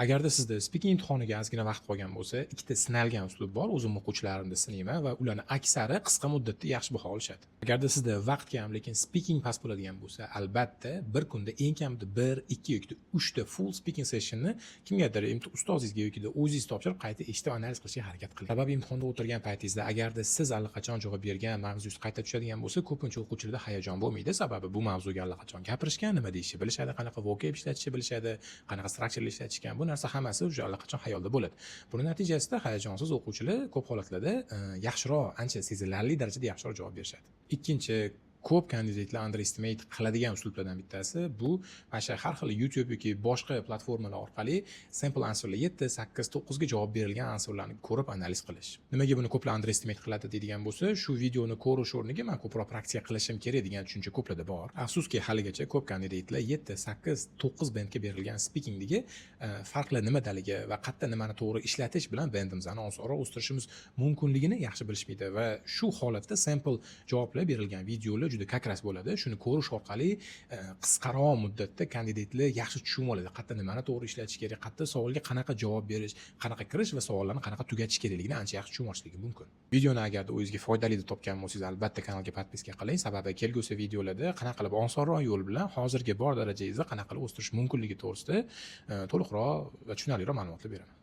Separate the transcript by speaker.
Speaker 1: Agarda sizda speaking imtihoniga ozgina vaqt qolgan bo'lsa, ikkita sinalgan uslub bor. O'zim o'quvchilarimni sinayman va ularni aksari qisqa muddatda yaxshi baho olishadi. Agarda sizda vaqt kam, lekin speaking past bo'ladigan bo'lsa, albatta bir kunda eng kamida 1, 2 yoki 3 ta full speaking sessionni kimgadir ustozingizga yoki o'zingiz topshirib qayta eshitib analiz qilishga harakat qiling. Sababi imtihonda o'tirgan paytingizda agarda siz allaqachon javob bergan mavzungiz qayta tushadigan bo'lsa, ko'pincha o'quvchilarda hayajon bo'lmaydi. Sababi bu mavzuga allaqachon gapirishgan, nima deyishni bilishadi, qanaqa vocab ishlatishni bilishadi, qanaqa structure ishlatishgan. Bu narsa hammasi o'sha allaqachon xayolda bo'ladi. Buning natijasida hayajonsiz o'quvchilar ko'p holatlarda yaxshiroq, ancha sezilarli darajada yaxshiroq javob berishadi. Ikkinchi ko'p kandidatlar underestimate qiladigan uslublardan bittasi bu mana har xil YouTube yoki boshqa platformalar orqali sample answerlar 7, 8, 9 ga javob berilgan answerlarni ko'rib analiz qilish. Nimaga buni ko'plar underestimate qiladi deydigan bo'lsa, shu videoni ko'rish o'rniga men ko'proq praktika qilishim kerak degan tushuncha ko'plarda bor. Afsuski haligacha ko'p kandidatlar 7, 8, 9 bandga berilgan speakingdagi farqlar nimadaligi va qayerda nimani to'g'ri ishlatish bilan bandimizni osonroq o'stirishimiz mumkinligini yaxshi bilishmaydi va shu holatda sample javoblar berilgan videolar juda kakras bo'ladi. Shuni ko'rish orqali qisqaroq muddatda kandidatlar yaxshi tushunib oladi. Qayerda nimani to'g'ri ishlatish kerak, qayerda savolga qanaqa javob berish, qanaqa kirish va savollarni qanaqa tugatish kerakligini ancha yaxshi tushunib olishligi mumkin. Videoni agarda o'zingizga foydali deb topgan bo'lsangiz, albatta kanalga podpiska qiling. Sababi kelgusi videolarda qanaqa qilib osonroq yo'l bilan hozirgi bor darajangizda qanaqa qilib o'stirish mumkinligi to'g'risida to'liqroq va tushunarliroq ma'lumotlar beraman.